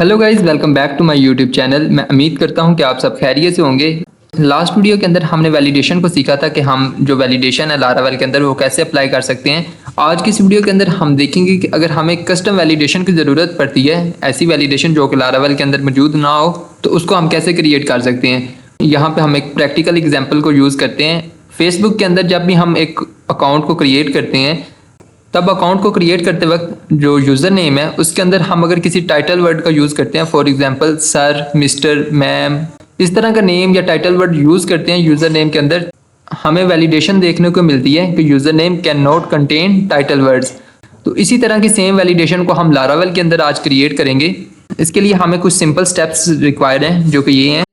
Hello guys, welcome back to my YouTube channel. मैं उम्मीद करता हूं कि आप सब खैरियत से होंगे। लास्ट वीडियो के अंदर हमने वैलिडेशन को सीखा था कि हम जो वैलिडेशन है लारावेल के अंदर वो कैसे अप्लाई कर सकते हैं। आज की इस वीडियो के अंदर हम देखेंगे कि अगर हमें कस्टम वैलिडेशन की ज़रूरत पड़ती है, ऐसी वैलिडेशन जो कि लारावेल के अंदर मौजूद ना हो, तो उसको हम कैसे क्रिएट कर सकते हैं। यहाँ पर हम एक प्रैक्टिकल एग्जाम्पल को यूज़ करते हैं। फेसबुक के अंदर जब भी हम एक अकाउंट को क्रिएट करते हैं, तब अकाउंट को क्रिएट करते वक्त जो यूज़र नेम है उसके अंदर हम अगर किसी टाइटल वर्ड का यूज़ करते हैं, for example sir, mister, ma'am, इस तरह का नेम या टाइटल वर्ड यूज़ करते हैं यूज़र नेम के अंदर, हमें वैलिडेशन देखने को मिलती है कि user name can not contain title words. तो इसी तरह की सेम वैलिडेशन को हम लारावेल के अंदर आज क्रिएट करेंगे। इसके लिए हमें कुछ सिंपल स्टेप्स रिक्वायर्ड हैं जो कि ये हैं।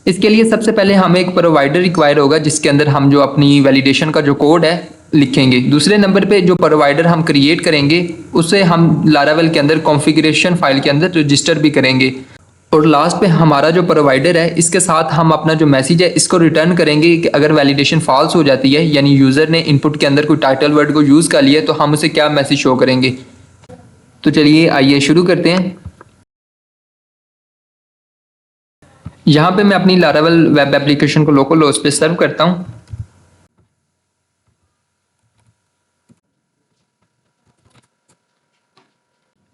इसके लिए सबसे पहले हमें एक प्रोवाइडर रिक्वायर होगा जिसके अंदर हम जो अपनी वैलिडेशन का जो कोड है लिखेंगे। दूसरे नंबर पे जो प्रोवाइडर हम क्रिएट करेंगे उसे हम लारावेल के अंदर कॉन्फ़िगरेशन फाइल के अंदर रजिस्टर भी करेंगे। और लास्ट पे हमारा जो प्रोवाइडर है इसके साथ हम अपना जो मैसेज है इसको रिटर्न करेंगे कि अगर वैलिडेशन फॉल्स हो जाती है, यानी यूज़र ने इनपुट के अंदर कोई टाइटल वर्ड को यूज़ कर लिया, तो हम उसे क्या मैसेज शो करेंगे। तो चलिए आइए शुरू करते हैं। यहाँ पे मैं अपनी लारावेल वेब एप्लीकेशन को लोकल होस्ट पे सर्व करता हूँ।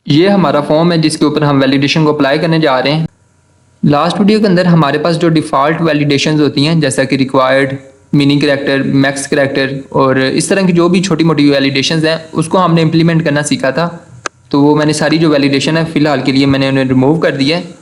ये हमारा फॉर्म है जिसके ऊपर हम वैलिडेशन को अप्लाई करने जा रहे हैं। लास्ट वीडियो के अंदर हमारे पास जो डिफ़ॉल्ट वैलिडेशंस होती हैं जैसा कि required, mini character, max character और इस तरह की जो भी छोटी मोटी वैलिडेशंस हैं उसको हमने इम्प्लीमेंट करना सीखा था। तो वो मैंने सारी जो वैलिडेशन है फ़िलहाल के लिए मैंने उन्हें रिमूव कर दिया है।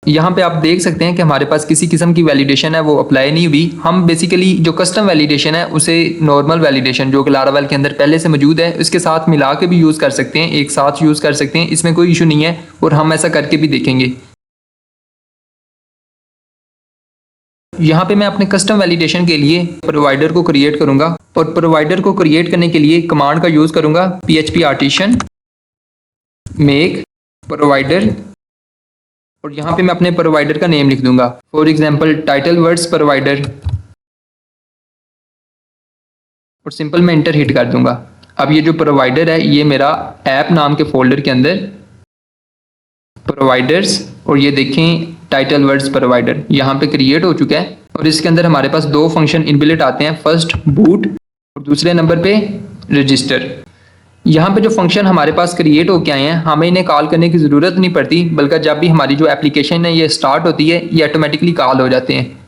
यहाँ पे आप देख सकते हैं कि हमारे पास किसी किस्म की वैलिडेशन है वो अप्लाई नहीं हुई। हम बेसिकली जो कस्टम वैलिडेशन है उसे नॉर्मल वैलिडेशन जो कि लारावेल के अंदर पहले से मौजूद है उसके साथ मिला के भी यूज़ कर सकते हैं, एक साथ यूज़ कर सकते हैं, इसमें कोई इशू नहीं है और हम ऐसा करके भी देखेंगे। यहाँ पे मैं अपने कस्टम वैलिडेशन के लिए प्रोवाइडर को क्रिएट करूँगा और प्रोवाइडर को क्रिएट करने के लिए कमांड का यूज़ करूँगा PHP आर्टिशन मेक प्रोवाइडर, और यहाँ पे मैं अपने प्रोवाइडर का नेम लिख दूंगा, for example title words provider, और सिंपल मैं इंटर हिट कर दूंगा। अब ये जो प्रोवाइडर है ये मेरा ऐप नाम के फोल्डर के अंदर प्रोवाइडर्स, और ये देखें टाइटल वर्ड्स प्रोवाइडर यहाँ पे क्रिएट हो चुका है। और इसके अंदर हमारे पास दो फंक्शन इनबिल्ट आते हैं, फर्स्ट बूट और दूसरे नंबर पे रजिस्टर। यहाँ पे जो फंक्शन हमारे पास क्रिएट होके आए हैं हमें इन्हें कॉल करने की ज़रूरत नहीं पड़ती, बल्कि जब भी हमारी जो एप्लीकेशन है ये स्टार्ट होती है ये ऑटोमेटिकली कॉल हो जाते हैं।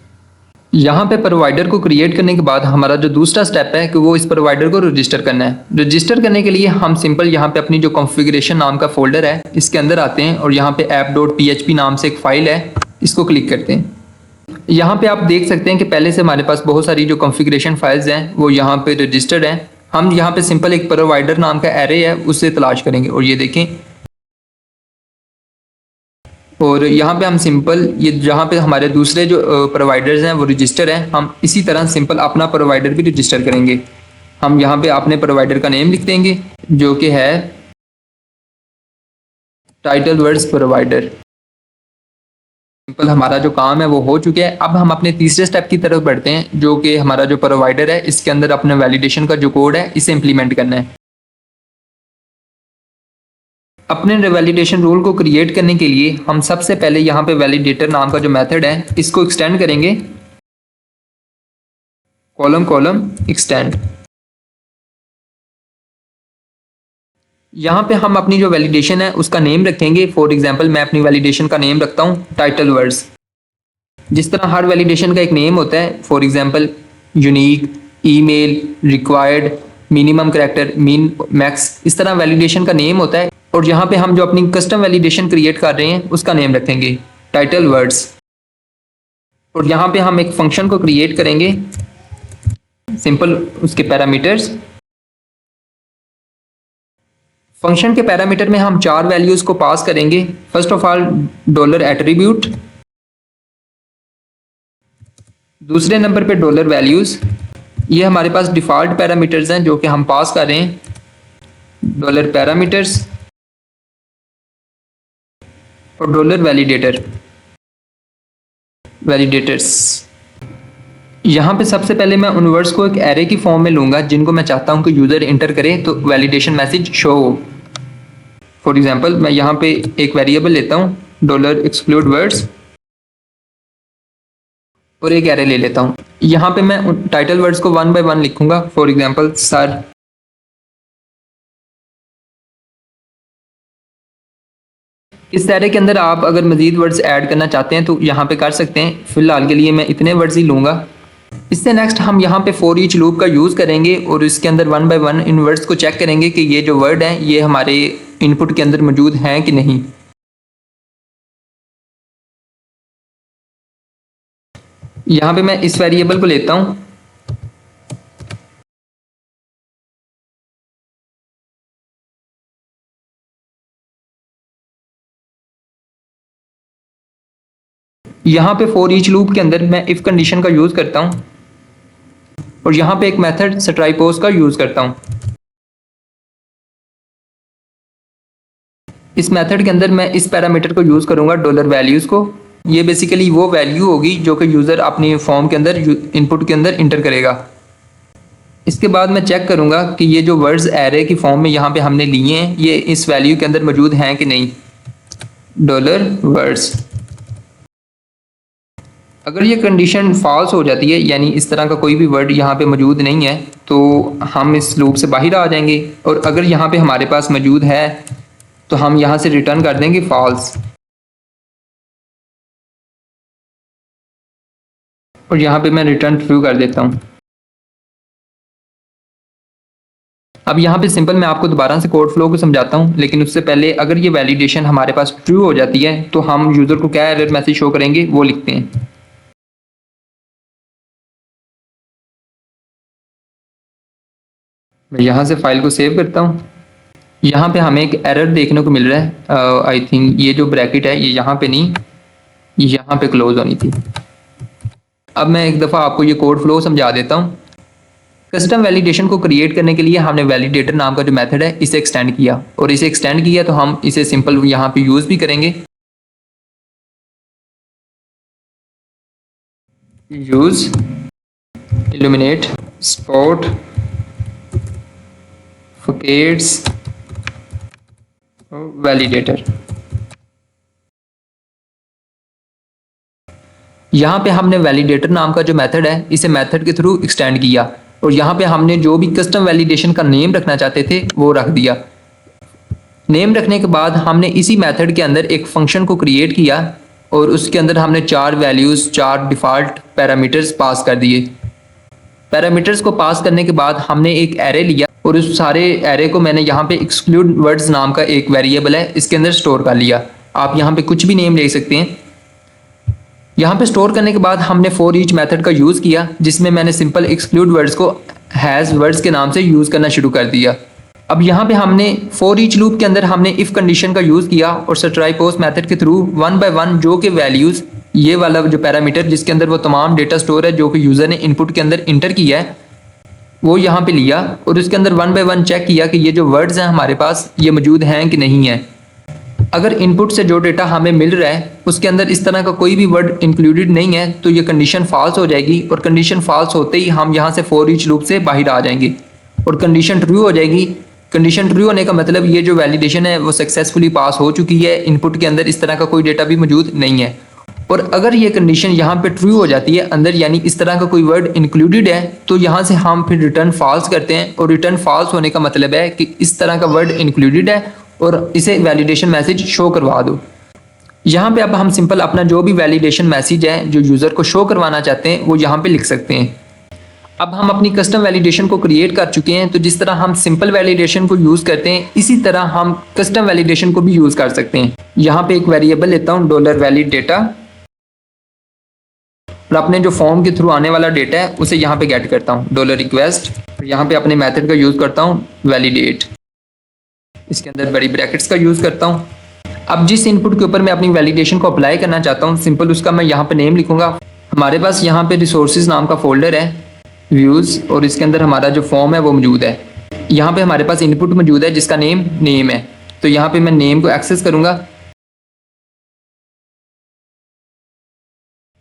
यहाँ पे प्रोवाइडर को क्रिएट करने के बाद हमारा जो दूसरा स्टेप है कि वो इस प्रोवाइडर को रजिस्टर करना है। रजिस्टर करने के लिए हम सिंपल यहाँ पे अपनी जो कॉन्फ़िगरेशन नाम का फोल्डर है इसके अंदर आते हैं और यहाँ पे app.php नाम से एक फ़ाइल है, इसको क्लिक करते हैं। यहाँ पे आप देख सकते हैं कि पहले से हमारे पास बहुत सारी जो कॉन्फ़िगरेशन फाइल्स हैं वो यहाँ पे रजिस्टर्ड हैं। हम यहाँ पे सिंपल एक प्रोवाइडर नाम का एरे है उससे तलाश करेंगे और ये देखें, और यहाँ पे हम सिंपल ये जहाँ पे हमारे दूसरे जो प्रोवाइडर्स हैं वो रजिस्टर हैं, हम इसी तरह सिंपल अपना प्रोवाइडर भी रजिस्टर करेंगे। हम यहाँ पे अपने प्रोवाइडर का नेम लिख देंगे जो कि है टाइटल वर्ड्स प्रोवाइडर। सिंपल हमारा जो काम है वो हो चुका है। अब हम अपने तीसरे स्टेप की तरफ बढ़ते हैं जो कि हमारा जो प्रोवाइडर है इसके अंदर अपने वैलिडेशन का जो कोड है इसे इम्प्लीमेंट करना है। अपने वैलिडेशन रूल को क्रिएट करने के लिए हम सबसे पहले यहाँ पे वैलिडेटर नाम का जो मेथड है इसको एक्सटेंड करेंगे, कॉलम कॉलम एक्सटेंड। यहाँ पे हम अपनी जो वैलिडेशन है उसका नेम रखेंगे। फॉर एग्जांपल मैं अपनी वैलिडेशन का नेम रखता हूँ टाइटल वर्ड्स। जिस तरह हर वैलिडेशन का एक नेम होता है, for example unique, email, required, minimum character, mean, max, इस तरह वैलिडेशन का नेम होता है। और यहाँ पे हम जो अपनी कस्टम वैलिडेशन क्रिएट कर रहे हैं उसका नेम रखेंगे टाइटल वर्ड्स। और यहाँ पे हम एक फंक्शन को क्रिएट करेंगे, सिंपल उसके पैरामीटर्स। फंक्शन के पैरामीटर में हम 4 वैल्यूज को पास करेंगे। First of all dollar attribute, दूसरे नंबर पे डॉलर वैल्यूज। ये हमारे पास डिफ़ॉल्ट पैरामीटर्स हैं जो कि हम पास कर रहे हैं, डॉलर पैरामीटर्स और डॉलर वैलिडेटर्स। यहाँ पे सबसे पहले मैं उन वर्ड्स को एक एरे की फॉर्म में लूँगा जिनको मैं चाहता हूँ कि यूज़र इंटर करे तो वैलिडेशन मैसेज शो हो। फॉर एग्जांपल मैं यहाँ पे एक वेरिएबल लेता हूँ डॉलर एक्सक्लूड वर्ड्स और एक एरे ले लेता हूँ। यहाँ पे मैं टाइटल वर्ड्स को 1 बाय 1 लिखूंगा। For example sir. इस एरे के अंदर आप अगर मजीद वर्ड्स ऐड करना चाहते हैं तो यहाँ पे कर सकते हैं। फिलहाल के लिए मैं इतने वर्ड्स ही लूंगा। इससे नेक्स्ट हम यहाँ पे फॉर ईच लूप का यूज़ करेंगे और इसके अंदर 1 बाय 1 इन वर्ड्स को चेक करेंगे कि ये जो वर्ड हैं ये हमारे इनपुट के अंदर मौजूद हैं कि नहीं। यहाँ पे मैं इस वेरिएबल को लेता हूँ। यहाँ पे फॉर ईच लूप के अंदर मैं इफ कंडीशन का यूज़ करता हूँ और यहाँ पे एक मेथड स्ट्राइपोज का यूज़ करता हूँ। इस मेथड के अंदर मैं इस पैरामीटर को यूज़ करूँगा डॉलर वैल्यूज़ को। ये बेसिकली वो वैल्यू होगी जो कि यूज़र अपनी फॉर्म के अंदर इनपुट के अंदर इंटर करेगा। इसके बाद मैं चेक करूँगा कि ये जो वर्ड्स एरे की फॉर्म में यहाँ पे हमने लिए हैं ये इस वैल्यू के अंदर मौजूद हैं कि नहीं। Dollar words. अगर ये कंडीशन फॉल्स हो जाती है यानी इस तरह का कोई भी वर्ड यहाँ पे मौजूद नहीं है तो हम इस लूप से बाहर आ जाएंगे। और अगर यहाँ पे हमारे पास मौजूद है तो हम यहाँ से रिटर्न कर देंगे फॉल्स। और यहाँ पे मैं रिटर्न ट्रू कर देता हूँ। अब यहाँ पे सिंपल मैं आपको दोबारा से कोड फ्लो को समझाता हूँ, लेकिन उससे पहले अगर ये वैलिडेशन हमारे पास ट्रू हो जाती है तो हम यूज़र को क्या एरर मैसेज शो करेंगे वो लिखते हैं। मैं यहाँ से फाइल को सेव करता हूँ। यहाँ पे हमें एक एरर देखने को मिल रहा है। आई थिंक ये जो ब्रैकेट है ये यहाँ पे नहीं, यहाँ पे क्लोज होनी थी। अब मैं एक दफ़ा आपको ये कोड फ्लो समझा देता हूँ। कस्टम वैलिडेशन को क्रिएट करने के लिए हमने वैलिडेटर नाम का जो मेथड है इसे एक्सटेंड किया और इसे एक्सटेंड किया तो हम इसे सिंपल यहाँ पे यूज़ भी करेंगे। Use illuminate spot faucets validator. यहाँ पे हमने वैलिडेटर नाम का जो मेथड है इसे मेथड के थ्रू एक्सटेंड किया और यहाँ पे हमने जो भी कस्टम वैलिडेशन का नेम रखना चाहते थे वो रख दिया। नेम रखने के बाद हमने इसी मेथड के अंदर एक फंक्शन को क्रिएट किया और उसके अंदर हमने 4 वैल्यूज़ 4 डिफ़ॉल्ट पैरामीटर्स पास कर दिए। पैरामीटर्स को पास करने के बाद हमने एक एरे लिया और उस सारे एरे को मैंने यहाँ पे एक्सक्लूड वर्ड्स नाम का एक वेरिएबल है इसके अंदर स्टोर कर लिया। आप यहाँ पे कुछ भी नेम ले सकते हैं। यहाँ पे स्टोर करने के बाद हमने फॉर ईच मेथड का यूज़ किया जिसमें मैंने सिंपल एक्सक्लूड वर्ड्स को हैज़ वर्ड्स के नाम से यूज़ करना शुरू कर दिया। अब यहाँ पे हमने फॉर ईच लूप के अंदर हमने इफ़ कंडीशन का यूज़ किया और स्ट्राइपोज मेथड के थ्रू 1 बाय 1 जो कि वैल्यूज़ ये वाला जो पैरामीटर जिसके अंदर वो तमाम डेटा स्टोर है जो कि यूज़र ने इनपुट के अंदर इंटर किया है वो यहाँ पे लिया और उसके अंदर 1 बाय 1 चेक किया कि ये जो वर्ड्स हैं हमारे पास ये मौजूद हैं कि नहीं है। अगर इनपुट से जो डेटा हमें मिल रहा है उसके अंदर इस तरह का कोई भी वर्ड इंक्लूडेड नहीं है तो ये कंडीशन फॉल्स हो जाएगी और कंडीशन फॉल्स होते ही हम यहाँ से फॉर ईच लूप से बाहर आ जाएंगे और कंडीशन ट्रू हो जाएगी। कंडीशन ट्रू होने का मतलब ये जो वैलिडेशन है वो सक्सेसफुली पास हो चुकी है, इनपुट के अंदर इस तरह का कोई डेटा भी मौजूद नहीं है। और अगर ये कंडीशन यहाँ पे ट्रू हो जाती है अंदर यानी इस तरह का कोई वर्ड इंक्लूडेड है तो यहाँ से हम फिर रिटर्न फॉल्स करते हैं और रिटर्न फॉल्स होने का मतलब है कि इस तरह का वर्ड इंक्लूडेड है और इसे वैलिडेशन मैसेज शो करवा दो। यहाँ पे अब हम सिंपल अपना जो भी वैलिडेशन मैसेज है जो यूज़र को शो करवाना चाहते हैं वो यहाँ पे लिख सकते हैं। अब हम अपनी कस्टम वैलिडेशन को क्रिएट कर चुके हैं तो जिस तरह हम सिंपल वैलिडेशन को यूज़ करते हैं इसी तरह हम कस्टम वैलिडेशन को भी यूज़ कर सकते हैं। यहाँ पे एक वेरिएबल लेता हूँ डॉलर वैलिड डेटा और अपने जो फॉर्म के थ्रू आने वाला डेटा है उसे यहाँ पे गेट करता हूँ डॉलर रिक्वेस्ट। यहाँ पे अपने मेथड का यूज़ करता हूँ वैलिडेट, इसके अंदर बड़ी ब्रैकेट्स का यूज़ करता हूँ। अब जिस इनपुट के ऊपर मैं अपनी वैलिडेशन को अप्लाई करना चाहता हूँ सिंपल उसका मैं यहाँ पे नेम लिखूंगा। हमारे पास यहाँ पे रिसोर्सेज नाम का फोल्डर है व्यूज़ और इसके अंदर हमारा जो फॉर्म है वो मौजूद है। यहाँ पे हमारे पास इनपुट मौजूद है जिसका नेम है तो यहाँ पे मैं नेम को एक्सेस करूँगा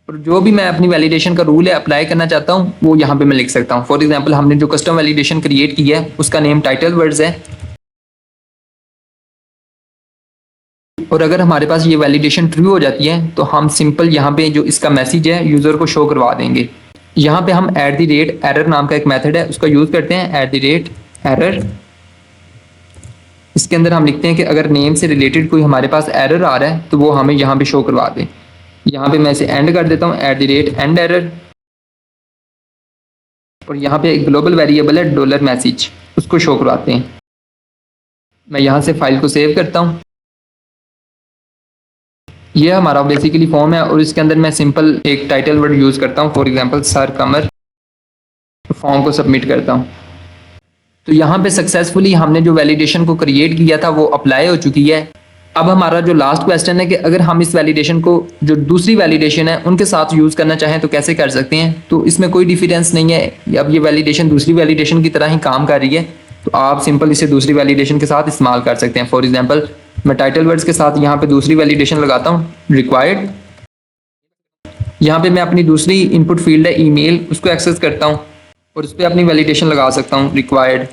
और जो भी मैं अपनी वैलिडेशन का रूल है अप्लाई करना चाहता हूँ वो यहाँ पे मैं लिख सकता हूँ। फॉर एग्जांपल हमने जो कस्टम वैलिडेशन क्रिएट की है उसका नेम टाइटल वर्ड्स है और अगर हमारे पास ये वैलिडेशन ट्रू हो जाती है तो हम सिंपल यहाँ पे जो इसका मैसेज है यूज़र को शो करवा देंगे। यहाँ पे हम @error नाम का एक मेथड है उसका यूज़ करते हैं, @error। इसके अंदर हम लिखते हैं कि अगर नेम से रिलेटेड कोई हमारे पास एरर आ रहा है तो वो हमें यहाँ पे शो करवा दें। यहाँ पे मैं इसे एंड कर देता हूँ, @endError। और यहाँ पे एक ग्लोबल वेरिएबल है $मैसेज, उसको शो करवाते हैं। मैं यहाँ से फाइल को सेव करता हूँ। ये हमारा बेसिकली फॉर्म है और इसके अंदर मैं सिंपल एक टाइटल वर्ड यूज़ करता हूँ, for example sir Qamar. Form को सबमिट करता हूँ। तो यहाँ पे सक्सेसफुली हमने जो वैलिडेशन को क्रिएट किया था वो अप्लाई हो चुकी है। अब हमारा जो लास्ट क्वेश्चन है कि अगर हम इस वैलिडेशन को जो दूसरी वैलिडेशन है उनके साथ यूज़ करना चाहें तो कैसे कर सकते हैं। तो इसमें कोई डिफरेंस नहीं है, अब ये वैलिडेशन दूसरी वैलिडेशन की तरह ही काम कर रही है, तो आप सिंपल इसे दूसरी वैलिडेशन के साथ इस्तेमाल कर सकते हैं। फॉर एग्जाम्पल मैं टाइटल वर्ड्स के साथ यहाँ पे दूसरी वैलिडेशन लगाता हूँ, रिक्वायर्ड। यहाँ पे मैं अपनी दूसरी इनपुट फील्ड है ईमेल, उसको एक्सेस करता हूँ और उस पर अपनी वैलिडेशन लगा सकता हूँ, रिक्वायर्ड।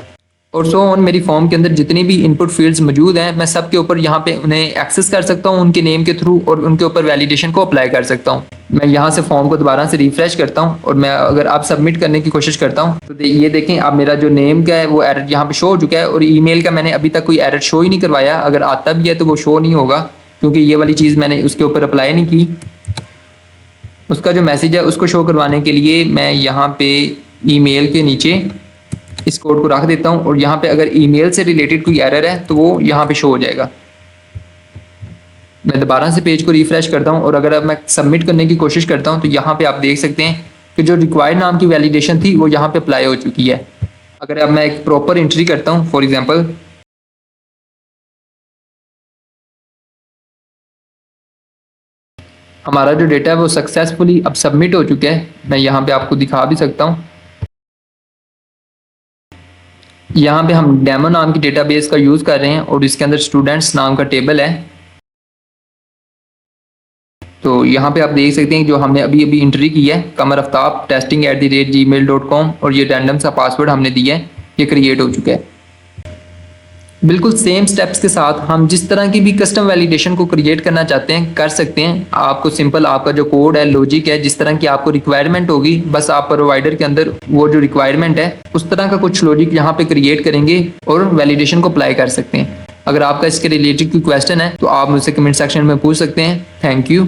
और सो ऑन मेरी फॉर्म के अंदर जितनी भी इनपुट फील्ड्स मौजूद हैं मैं सब के ऊपर यहाँ पे उन्हें एक्सेस कर सकता हूँ उनके नेम के थ्रू और उनके ऊपर वैलिडेशन को अप्लाई कर सकता हूँ। मैं यहाँ से फॉर्म को दोबारा से रिफ्रेश करता हूँ और मैं अगर आप सबमिट करने की कोशिश करता हूँ तो ये देखें अब मेरा जो नेम का है वो एरर यहाँ पे शो हो चुका है और ईमेल का मैंने अभी तक कोई एरर शो ही नहीं करवाया। अगर आता भी है तो वो शो नहीं होगा क्योंकि ये वाली चीज़ मैंने उसके ऊपर अप्लाई नहीं की। उसका जो मैसेज है उसको शो करवाने के लिए मैं यहाँ पे ईमेल के नीचे इस कोड को रख देता हूँ और यहाँ पे अगर ईमेल से रिलेटेड कोई एरर है तो वो यहाँ पे शो हो जाएगा। मैं दोबारा से पेज को रिफ्रेश करता हूँ और अगर अब मैं सबमिट करने की कोशिश करता हूँ तो यहाँ पे आप देख सकते हैं कि जो रिक्वायर्ड नाम की वैलिडेशन थी वो यहाँ पे अप्लाई हो चुकी है। अगर अब मैं एक प्रॉपर एंट्री करता हूँ, फॉर एग्जाम्पल हमारा जो डेटा है वो सक्सेसफुली अब सबमिट हो चुका है। मैं यहाँ पे आपको दिखा भी सकता हूँ। यहाँ पे हम डेमो नाम की डेटाबेस का यूज़ कर रहे हैं और इसके अंदर स्टूडेंट्स नाम का टेबल है। तो यहाँ पे आप देख सकते हैं जो हमने अभी अभी एंट्री की है, कमर आफ्ताब testing@gmail.com, और ये रैंडम सा पासवर्ड हमने दिया है, ये क्रिएट हो चुका है। बिल्कुल सेम स्टेप्स के साथ हम जिस तरह की भी कस्टम वैलिडेशन को क्रिएट करना चाहते हैं कर सकते हैं। आपको सिंपल आपका जो कोड है, लॉजिक है, जिस तरह की आपको रिक्वायरमेंट होगी बस आप प्रोवाइडर के अंदर वो जो रिक्वायरमेंट है उस तरह का कुछ लॉजिक यहाँ पे क्रिएट करेंगे और वैलिडेशन को अप्लाई कर सकते हैं। अगर आपका इसके रिलेटेड कोई क्वेश्चन है तो आप मुझसे कमेंट सेक्शन में पूछ सकते हैं। Thank you.